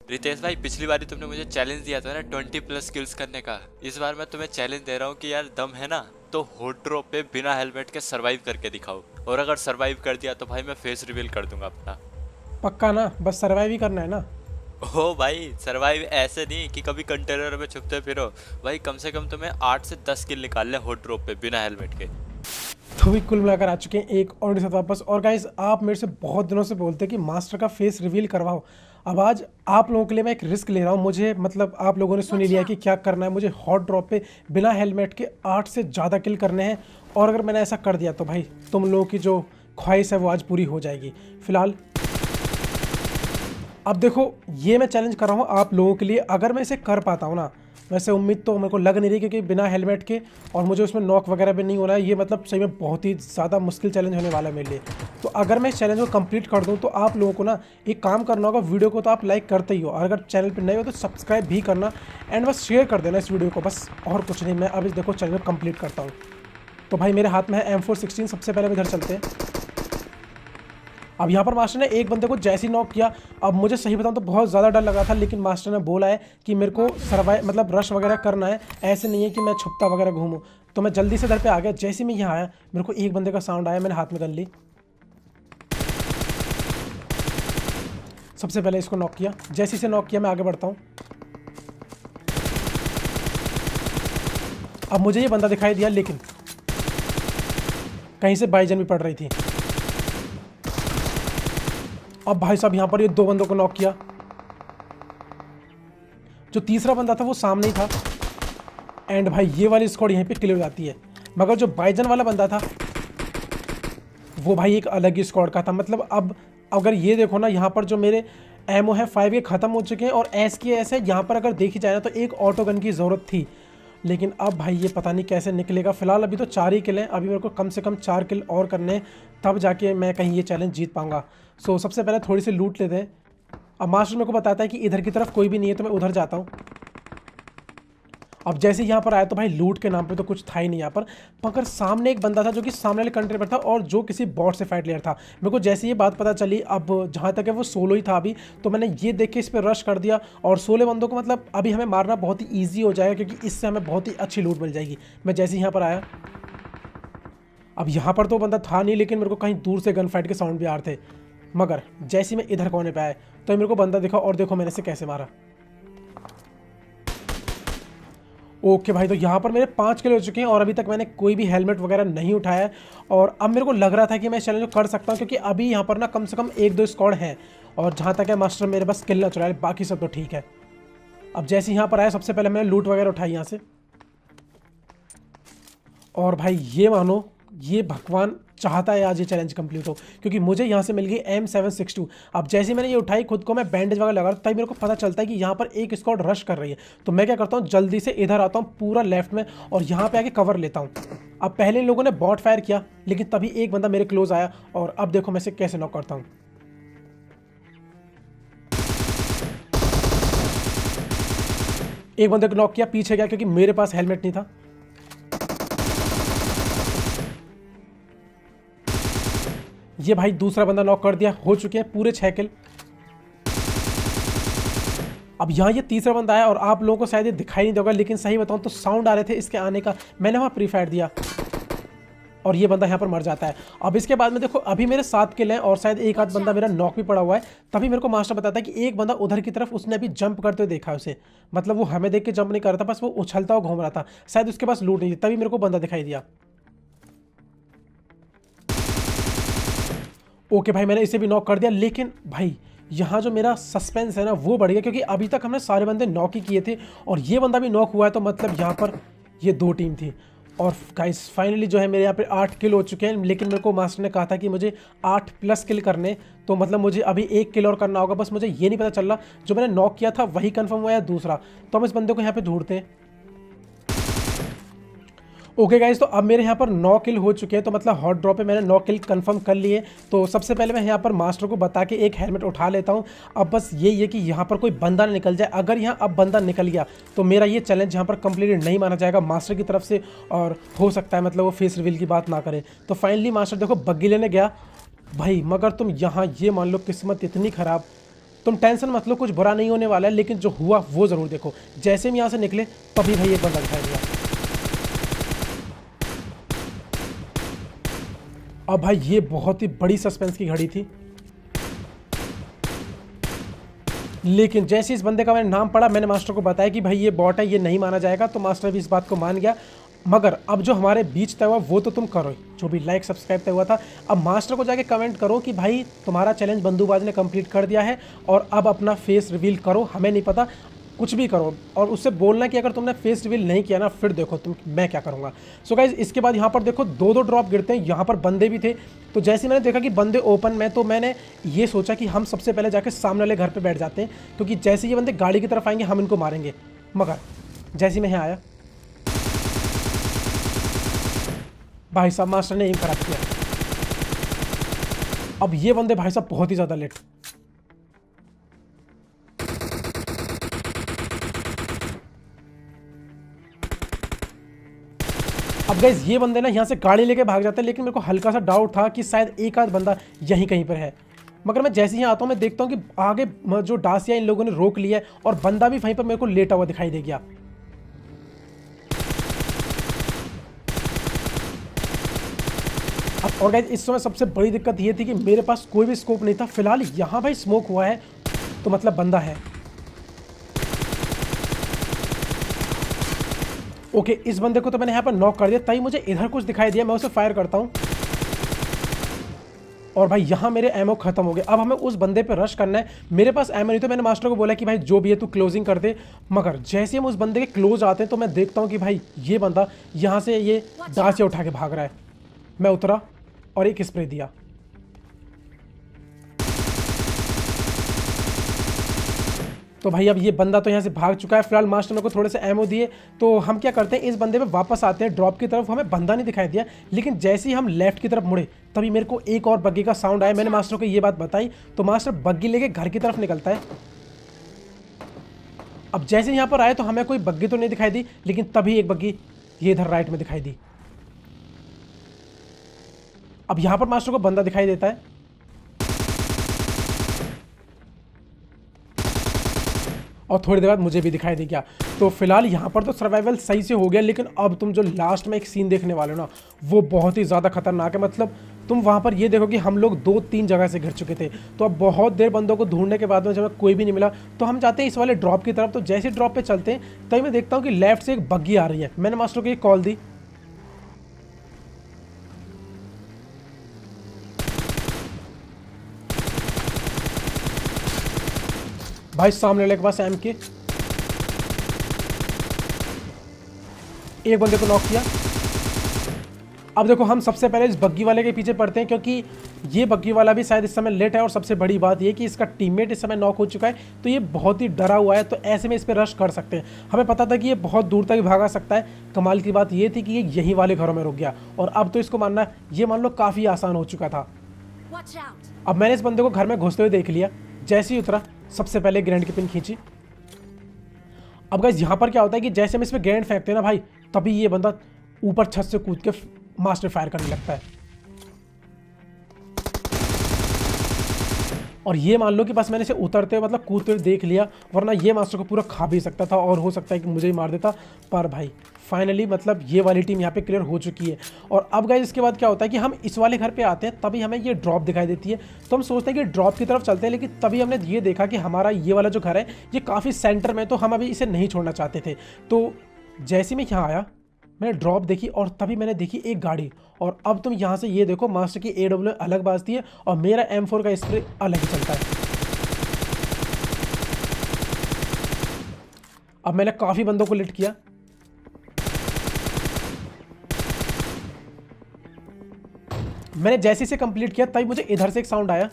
रितेश भाई, पिछली बारी तुमने मुझे चैलेंज दिया था ना 20+ किल्स करने का। इस बार मैं तुम्हें चैलेंज दे रहा हूँ कि यार दम है ना तो होट ड्रॉप पे बिना हेलमेट के सरवाइव करके दिखाओ, और अगर सरवाइव कर दिया तो भाई मैं फेस रिवील कर दूंगा अपना। पक्का ना? बस सर्वाइव ही करना है ना? ओ भाई, सरवाइव ऐसे नहीं कि कभी कंटेनर में छुपते फिरो। भाई कम से कम तुम्हें 8 से 10 किल निकालने होट ड्रॉप पे बिना हेलमेट के। तो भी कुल मिलाकर आ चुके हैं एक और साथ वापस। और गाइस, आप मेरे से बहुत दिनों से बोलते हैं कि मास्टर का फेस रिवील करवाओ। अब आज आप लोगों के लिए मैं एक रिस्क ले रहा हूँ। मुझे मतलब आप लोगों ने सुन ही लिया कि क्या करना है। मुझे हॉट ड्रॉप पे बिना हेलमेट के 8 से ज़्यादा किल करने हैं। और अगर मैंने ऐसा कर दिया तो भाई तुम लोगों की जो ख्वाहिश है वो आज पूरी हो जाएगी। फिलहाल अब देखो, ये मैं चैलेंज कर रहा हूँ आप लोगों के लिए। अगर मैं इसे कर पाता हूँ ना, वैसे उम्मीद तो मेरे को लग नहीं रही क्योंकि बिना हेलमेट के और मुझे उसमें नॉक वगैरह भी नहीं हो रहा है, ये मतलब सही में बहुत ही ज़्यादा मुश्किल चैलेंज होने वाला है मेरे लिए। तो अगर मैं इस चैलेंज को कंप्लीट कर दूँ तो आप लोगों को ना एक काम करना होगा। वीडियो को तो आप लाइक करते ही हो, और अगर चैनल पर नए हो तो सब्सक्राइब भी करना, एंड बस शेयर कर देना इस वीडियो को, बस और कुछ नहीं। मैं अब इस देखो चैलेंज को कंप्लीट करता हूँ। तो भाई मेरे हाथ में है M416। सबसे पहले इधर चलते हैं। अब यहाँ पर मास्टर ने एक बंदे को जैसे ही नॉक किया, अब मुझे सही बताऊँ तो बहुत ज़्यादा डर लगा था, लेकिन मास्टर ने बोला है कि मेरे को सर्वाइव मतलब रश वगैरह करना है, ऐसे नहीं है कि मैं छुपता वगैरह घूमूँ। तो मैं जल्दी से इधर पे आ गया। जैसे ही मैं यहाँ आया मेरे को एक बंदे का साउंड आया, मैंने हाथ में गन ली। सबसे पहले इसको नॉक किया। जैसे इसे नॉक किया मैं आगे बढ़ता हूँ। अब मुझे ये बंदा दिखाई दिया, लेकिन कहीं से बाईजन भी पड़ रही थी। अब भाई साहब यहाँ पर ये दो बंदों को नॉक किया। जो तीसरा बंदा था वो सामने ही था, एंड भाई ये वाली स्क्वाड यहीं पे क्लियर हो जाती है। मगर जो बाइजन वाला बंदा था वो भाई एक अलग ही स्क्वाड का था। मतलब अब अगर ये देखो ना, यहाँ पर जो मेरे एमओ है 5 के ख़त्म हो चुके हैं, और एस की एस है। यहाँ पर अगर देखी जाए ना तो एक ऑटो गन की ज़रूरत थी, लेकिन अब भाई ये पता नहीं कैसे निकलेगा। फिलहाल अभी तो 4 ही किल हैं, अभी मेरे को कम से कम 4 किल और करने हैं, तब जाके मैं कहीं ये चैलेंज जीत पाऊंगा। सो सबसे पहले थोड़ी सी लूट लेते हैं। अब मास्टर मेरे को बताता है कि इधर की तरफ कोई भी नहीं है, तो मैं उधर जाता हूँ। अब जैसे यहाँ पर आया तो भाई लूट के नाम पे तो कुछ था ही नहीं यहाँ पर, मगर सामने एक बंदा था जो कि सामने वाले कंट्री पर था, और जो किसी बॉट से फाइट ले रहा था। मेरे को जैसे ये बात पता चली, अब जहाँ तक है वो सोलो ही था अभी, तो मैंने ये देख के इस पर रश कर दिया। और सोलो बंदों को मतलब अभी हमें मारना बहुत ही ईजी हो जाएगा, क्योंकि इससे हमें बहुत ही अच्छी लूट मिल जाएगी। मैं जैसे ही यहाँ पर आया, अब यहाँ पर तो बंदा था नहीं, लेकिन मेरे को कहीं दूर से गन फाइट के साउंड भी आ रहे थे। मगर जैसे ही मैं इधर कोने पे आया तो मेरे को बंदा दिखा, और देखो मैंने इसे कैसे मारा। ओके भाई, तो यहाँ पर मेरे 5 किल हो चुके हैं, और अभी तक मैंने कोई भी हेलमेट वगैरह नहीं उठाया है। और अब मेरे को लग रहा था कि मैं इस चैलेंज को कर सकता हूँ, क्योंकि अभी यहाँ पर ना कम से कम 1-2 स्क्वाड हैं, और जहाँ तक है मास्टर मेरे बस किल ना चुराए, बाकी सब तो ठीक है। अब जैसे यहाँ पर आया सबसे पहले मैंने लूट वगैरह उठाई यहाँ से, और भाई ये मानो ये भगवान चाहता है आज ये चैलेंज कंप्लीट हो, क्योंकि मुझे यहाँ से मिल गई M762। अब जैसे मैंने ये उठाई, खुद को मैं बैंडेज वगैरह लगा, तभी मेरे को पता चलता है कि यहाँ पर एक स्क्वाड रश कर रही है। तो मैं क्या करता हूँ, जल्दी से इधर आता हूँ पूरा लेफ्ट में, और यहाँ पे आके कवर लेता हूँ। अब पहले इन लोगों ने बॉट फायर किया, लेकिन तभी एक बंदा मेरे क्लोज आया, और अब देखो मैं इसे कैसे नॉक करता हूँ। एक बंदे को नॉक किया, पीछे गया क्योंकि मेरे पास हेलमेट नहीं था। ये भाई दूसरा बंदा नॉक कर दिया। हो चुके हैं पूरे 6 किल। अब यहाँ ये तीसरा बंदा आया, और आप लोगों को शायद ये दिखाई नहीं देगा, लेकिन सही बताऊं तो साउंड आ रहे थे इसके आने का। मैंने वहाँ प्री फायर दिया, और ये बंदा यहाँ पर मर जाता है। अब इसके बाद में देखो अभी मेरे 7 किल हैं, और शायद एक आध बंदा मेरा नॉक भी पड़ा हुआ है। तभी मेरे को मास्टर बताता है कि एक बंदा उधर की तरफ, उसने अभी जंप करते हुए देखा उसे। मतलब वो हमें देख के जंप नहीं कर रहा था, बस वो उछलता हुआ घूम रहा था, शायद उसके पास लूट नहीं थी। तभी मेरे को बंदा दिखाई दिया। ओके भाई, मैंने इसे भी नॉक कर दिया। लेकिन भाई यहाँ जो मेरा सस्पेंस है ना वो बढ़ गया, क्योंकि अभी तक हमने सारे बंदे नॉक ही किए थे, और ये बंदा भी नॉक हुआ है। तो मतलब यहाँ पर ये 2 टीम थी। और गाइस फाइनली जो है मेरे यहाँ पे 8 किल हो चुके हैं, लेकिन मेरे को मास्टर ने कहा था कि मुझे 8+ किल करने। तो मतलब मुझे अभी 1 किल और करना होगा। बस मुझे ये नहीं पता चल रहा जो मैंने नॉक किया था वही कन्फर्म हुआ या दूसरा। तो हम इस बंदे को यहाँ पे ढूंढते हैं। ओके गाइज, तो अब मेरे यहाँ पर 9 किल हो चुके हैं। तो मतलब हॉट ड्रॉप पे मैंने 9 किल कंफर्म कर लिए। तो सबसे पहले मैं यहाँ पर मास्टर को बता के एक हेलमेट उठा लेता हूँ। अब बस यही है कि यहाँ पर कोई बंदा ना निकल जाए। अगर यहाँ अब बंदा निकल गया तो मेरा ये चैलेंज यहाँ पर कंप्लीट नहीं माना जाएगा मास्टर की तरफ से, और हो सकता है मतलब वो फेस रिवील की बात ना करे। तो फाइनली मास्टर देखो बग्गी लेने गया भाई, मगर तुम यहाँ ये मान लो किस्मत इतनी ख़राब तुम टेंशन मत लो, कुछ बुरा नहीं होने वाला है, लेकिन जो हुआ वो ज़रूर देखो। जैसे हम यहाँ से निकले तभी भाई एक बंदा दिखाई दिया। अब भाई ये बहुत ही बड़ी सस्पेंस की घड़ी थी, लेकिन जैसे इस बंदे का मैंने नाम पढ़ा, मैंने मास्टर को बताया कि भाई ये बॉट है, ये नहीं माना जाएगा, तो मास्टर भी इस बात को मान गया। मगर अब जो हमारे बीच तय हुआ वो तो तुम करो ही, जो भी लाइक सब्सक्राइब तय हुआ था। अब मास्टर को जाके कमेंट करो कि भाई तुम्हारा चैलेंज बंदूकबाज ने कंप्लीट कर दिया है और अब अपना फेस रिवील करो, हमें नहीं पता, कुछ भी करो। और उससे बोलना कि अगर तुमने फेस रिवील नहीं किया ना, फिर देखो तुम मैं क्या करूँगा। सो गाइज इसके बाद यहाँ पर देखो 2-2 ड्रॉप गिरते हैं, यहाँ पर बंदे भी थे। तो जैसे मैंने देखा कि बंदे ओपन में, तो मैंने ये सोचा कि हम सबसे पहले जाके सामने वाले घर पर बैठ जाते हैं, क्योंकि जैसे ये बंदे गाड़ी की तरफ आएंगे हम इनको मारेंगे। मगर जैसे मैं यहाँ आया, भाई साहब मास्टर ने एम खराब किया। अब ये बंदे भाई साहब बहुत ही ज़्यादा लेट। अब गाइस ये बंदे ना यहाँ से गाड़ी लेके भाग जाते हैं, लेकिन मेरे को हल्का सा डाउट था कि शायद एक आध बंदा यहीं कहीं पर है। मगर मैं जैसे ही आता हूँ मैं देखता हूँ कि आगे जो डासिया इन लोगों ने रोक लिया है और बंदा भी वहीं पर मेरे को लेटा हुआ दिखाई दे गया। और गाइस इस समय सबसे बड़ी दिक्कत ये थी कि मेरे पास कोई भी स्कोप नहीं था। फिलहाल यहाँ भाई स्मोक हुआ है, तो मतलब बंदा है। ओके, इस बंदे को तो मैंने यहाँ पर नॉक कर दिया, तभी मुझे इधर कुछ दिखाई दिया, मैं उसे फायर करता हूँ। और भाई यहाँ मेरे एमओ खत्म हो गए। अब हमें उस बंदे पे रश करना है। मेरे पास एमओ नहीं, तो मैंने मास्टर को बोला कि भाई जो भी है तू क्लोजिंग कर दे। मगर जैसे हम उस बंदे के क्लोज आते हैं तो मैं देखता हूँ कि भाई ये बंदा यहाँ से ये डासिया उठा के भाग रहा है। मैं उतरा और एक स्प्रे दिया। तो भाई अब ये बंदा तो यहाँ से भाग चुका है। फिलहाल मास्टर मेरे को थोड़े से एमओ दिए, तो हम क्या करते हैं इस बंदे पे वापस आते हैं ड्रॉप की तरफ। हमें बंदा नहीं दिखाई दिया, लेकिन जैसे ही हम लेफ्ट की तरफ मुड़े तभी मेरे को एक और बग्गी का साउंड आया। मैंने मास्टर को ये बात बताई, तो मास्टर बग्गी लेके घर की तरफ निकलता है। अब जैसे यहाँ पर आए तो हमें कोई बग्गी तो नहीं दिखाई दी, लेकिन तभी एक बग्गी ये इधर राइट में दिखाई दी। अब यहाँ पर मास्टर को बंदा दिखाई देता है, और थोड़ी देर बाद मुझे भी दिखाई दे गया। तो फिलहाल यहाँ पर तो सर्वाइवल सही से हो गया, लेकिन अब तुम जो लास्ट में एक सीन देखने वाले हो ना, वो बहुत ही ज़्यादा खतरनाक है। मतलब तुम वहाँ पर ये देखो कि हम लोग 2-3 जगह से घिर चुके थे। तो अब बहुत देर बंदों को ढूंढने के बाद में जब कोई भी नहीं मिला, तो हम जाते हैं इस वाले ड्रॉप की तरफ। तो जैसे ड्रॉप पे चलते हैं तभी मैं देखता हूँ कि लेफ्ट से एक बग्गी आ रही है। मैंने मास्टर को एक कॉल दी, भाई सामने वाले के पास एम के एक बंदे को नॉक किया। अब देखो हम सबसे पहले इस बग्गी वाले के पीछे पड़ते हैं, क्योंकि ये बग्गी वाला भी शायद इस समय लेट है। और सबसे बड़ी बात ये कि इसका टीममेट इस समय नॉक हो चुका है, तो ये बहुत ही डरा हुआ है। तो ऐसे में इस पर रश कर सकते हैं। हमें पता था कि ये बहुत दूर तक भागा सकता है। कमाल की बात ये थी कि ये यहीं वाले घरों में रुक गया, और अब तो इसको मानना ये मान लो काफ़ी आसान हो चुका था। अब मैंने इस बंदे को घर में घुसते हुए देख लिया। जैसे ही उतरा सबसे पहले ग्रेनेड की पिन खींची। अब गाइस यहाँ पर क्या होता है कि जैसे हम इस पर ग्रेनेड फेंकते हैं ना भाई, तभी ये बंदा ऊपर छत से कूद के मास्टर फायर करने लगता है। और ये मान लो कि बस मैंने इसे उतरते हुए मतलब कूदते हुए देख लिया, वरना ये मास्टर को पूरा खा भी सकता था और हो सकता है कि मुझे ही मार देता। पर भाई फाइनली मतलब ये वाली टीम यहाँ पे क्लियर हो चुकी है। और अब गाइस इसके बाद क्या होता है कि हम इस वाले घर पे आते हैं, तभी हमें ये ड्रॉप दिखाई देती है। तो हम सोचते हैं कि ड्रॉप की तरफ चलते हैं, लेकिन तभी हमने ये देखा कि हमारा ये वाला जो घर है ये काफ़ी सेंटर में, तो हम अभी इसे नहीं छोड़ना चाहते थे। तो जैसे मैं यहाँ आया मैंने ड्रॉप देखी, और तभी मैंने देखी एक गाड़ी। और अब तुम यहाँ से ये देखो मास्टर की AW अलग बाजती है और मेरा M4 का स्प्रे अलग ही चलता है। अब मैंने काफ़ी बंदों को लिट किया। मैंने जैसे इसे कंप्लीट किया तभी मुझे इधर से एक साउंड आया,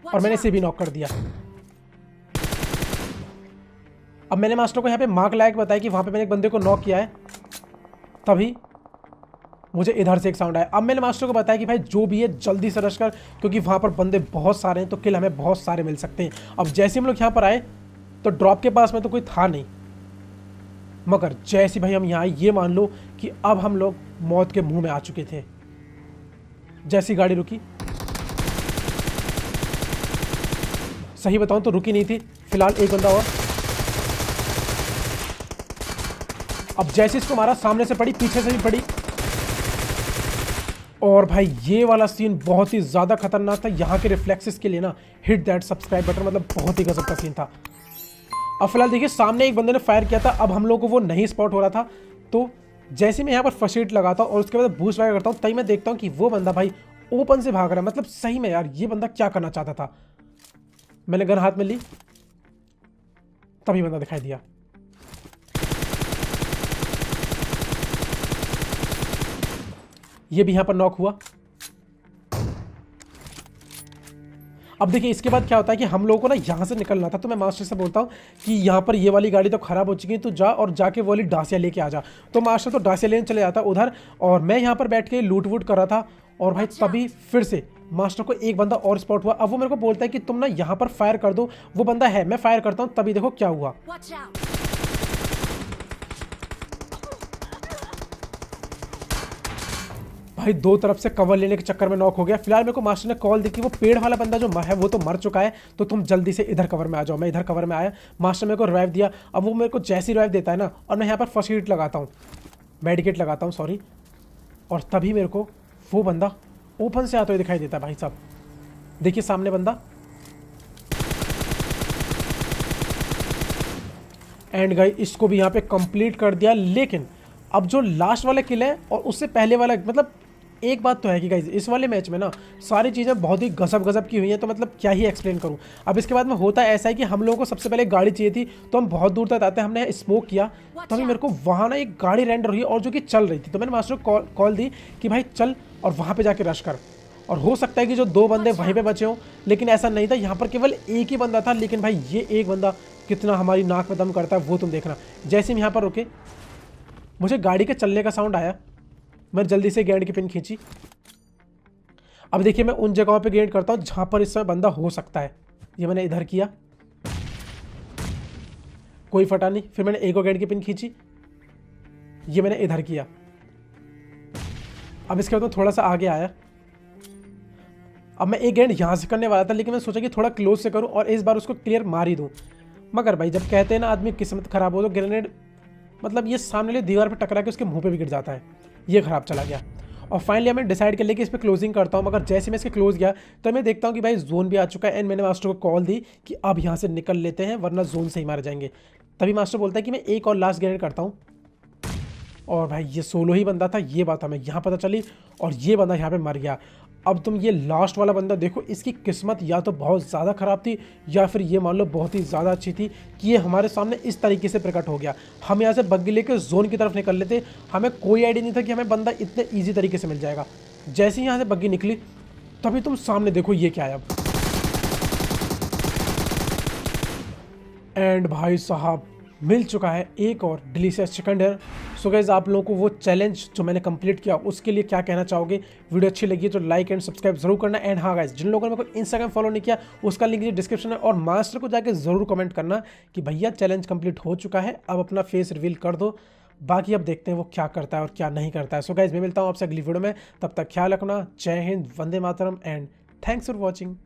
और मैंने इसे भी नॉक कर दिया। अब मैंने मास्टर को यहाँ पे मार्क लायक बताया कि वहाँ पे मैंने एक बंदे को नॉक किया है, तभी मुझे इधर से एक साउंड आया। अब मैंने मास्टर को बताया कि भाई जो भी है जल्दी से रश कर, क्योंकि वहाँ पर बंदे बहुत सारे हैं, तो किल हमें बहुत सारे मिल सकते हैं। अब जैसे हम लोग यहाँ पर आए तो ड्रॉप के पास में तो कोई था नहीं, मगर जैसे भाई हम यहाँ आए ये मान लो कि अब हम लोग मौत के मुंह में आ चुके थे। जैसी गाड़ी रुकी, सही बताऊं तो रुकी नहीं थी। फिलहाल एक बंदा और, अब जैसे इसको मारा सामने से पड़ी, पीछे से भी पड़ी। और भाई ये वाला सीन बहुत ही ज़्यादा खतरनाक था। यहाँ के रिफ्लेक्सेस के लिए ना हिट दैट सब्सक्राइब बटन, मतलब बहुत ही गजब का सीन था। अब फिलहाल देखिए सामने एक बंदे ने फायर किया था, अब हम लोगों को वो नहीं स्पॉट हो रहा था। तो जैसे मैं यहाँ पर फर्स्ट एड लगाता हूँ और उसके बाद बूस्ट वगैरह करता हूँ, तभी मैं देखता हूँ कि वो बंदा भाई ओपन से भाग रहा है। मतलब सही में यार ये बंदा क्या करना चाहता था। मैंने गन हाथ में ली, तभी बंदा दिखाई दिया। ये भी यहां पर नॉक हुआ। अब देखिए इसके बाद क्या होता है कि हम लोगों को ना यहाँ से निकलना था। तो मैं मास्टर से बोलता हूँ कि यहाँ पर ये वाली गाड़ी तो ख़राब हो चुकी है, तो जा और जाके वो वाली डासिया लेके आ जा। तो मास्टर तो डासिया लेने चले जाता उधर, और मैं यहाँ पर बैठ के लूट वूट कर रहा था। और भाई तभी फिर से मास्टर को एक बंदा और स्पॉट हुआ। अब वो मेरे को बोलता है कि तुम ना यहाँ पर फायर कर दो। वो बंदा है, मैं फायर करता हूँ, तभी देखो क्या हुआ। भाई दो तरफ से कवर लेने के चक्कर में नॉक हो गया। फिलहाल मेरे को मास्टर ने कॉल दी कि वो पेड़ वाला बंदा जो है वो तो मर चुका है, तो तुम जल्दी से इधर कवर में आ जाओ। मैं इधर कवर में आया, मास्टर मेरे को रिवाइव दिया। अब वो मेरे को जैसी रिवाइव देता है ना, और मैं यहाँ पर फर्स्ट एड लगाता हूँ, मेडिकेट लगाता हूँ सॉरी, और तभी मेरे को वो बंदा ओपन से आता हुआ दिखाई देता है। भाई साहब देखिए सामने बंदा, एंड गाइस इसको भी यहाँ पे कंप्लीट कर दिया। लेकिन अब जो लास्ट वाला किल है और उससे पहले वाला, मतलब एक बात तो है कि गाइस इस वाले मैच में ना सारी चीज़ें बहुत ही गजब गजब की हुई हैं, तो मतलब क्या ही एक्सप्लेन करूं। अब इसके बाद में होता है ऐसा है कि हम लोगों को सबसे पहले गाड़ी चाहिए थी, तो हम बहुत दूर तक आते हैं, हमने स्मोक किया, तभी मेरे को वहाँ ना एक गाड़ी रेंडर हुई और जो कि चल रही थी। तो मैंने मास्टर को कॉल दी कि भाई चल और वहाँ पर जाके रश कर। और हो सकता है कि जो दो बंदे वहीं पर बचे हों, लेकिन ऐसा नहीं था, यहाँ पर केवल एक ही बंदा था। लेकिन भाई ये एक बंदा कितना हमारी नाक में दम करता है वो तुम देखना। जैसे हम यहाँ पर रुके, मुझे गाड़ी के चलने का साउंड आया, मैं जल्दी से ग्रेनेड की पिन खींची। अब देखिए मैं उन जगहों पे ग्रेनेड करता हूँ जहां पर इस समय बंदा हो सकता है। ये मैंने इधर किया, कोई फटा नहीं। फिर मैंने एक और ग्रेनेड की पिन खींची, ये मैंने इधर किया। अब इसके बाद मैं थोड़ा सा आगे आया, अब मैं एक ग्रेनेड यहां से करने वाला था, लेकिन मैं सोचा कि थोड़ा क्लोज से करूं और इस बार उसको क्लियर मार ही दूं। मगर भाई जब कहते हैं ना आदमी किस्मत खराब हो, तो ग्रेनेड मतलब ये सामने वाली दीवार पर टकरा के उसके मुंह पे भी गिर जाता है। ये खराब चला गया। और फाइनली मैं डिसाइड कर लिया कि इस पर क्लोजिंग करता हूँ। मगर जैसे मैं इसके क्लोज गया तो मैं देखता हूँ कि भाई जोन भी आ चुका है, एंड मैंने मास्टर को कॉल दी कि अब यहाँ से निकल लेते हैं वरना जोन से ही मारे जाएंगे। तभी मास्टर बोलता है कि मैं एक और लास्ट ग्रेनेड करता हूँ। और भाई ये सोलो ही बंदा था, ये बात हमें यहाँ पता चली, और ये बंदा यहाँ पे मर गया। अब तुम ये लास्ट वाला बंदा देखो, इसकी किस्मत या तो बहुत ज़्यादा ख़राब थी या फिर ये मान लो बहुत ही ज़्यादा अच्छी थी कि ये हमारे सामने इस तरीके से प्रकट हो गया। हम यहाँ से बग्गी लेकर जोन की तरफ निकल लेते, हमें कोई आइडिया नहीं था कि हमें बंदा इतने ईजी तरीके से मिल जाएगा। जैसे ही यहाँ से बग्गी निकली, तभी तुम सामने देखो ये क्या है अब। एंड भाई साहब मिल चुका है एक और delicious chicken dinner. So guys आप लोगों को वो चैलेंज जो मैंने कंप्लीट किया उसके लिए क्या कहना चाहोगे? वीडियो अच्छी लगी तो लाइक एंड सब्सक्राइब जरूर करना। एंड हाँ गाइस, जिन लोगों ने मेरे को इंस्टाग्राम फॉलो नहीं किया उसका लिंक डिस्क्रिप्शन में, और मास्टर को जाके जरूर कमेंट करना कि भैया चैलेंज कंप्लीट हो चुका है, अब अपना फेस रिवील कर दो। बाकी अब देखते हैं वो क्या करता है और क्या नहीं करता है। सो गाइस मैं मिलता हूँ आपसे अगली वीडियो में, तब तक ख्याल रखना। जय Hind, Vande Mataram, and thanks for watching.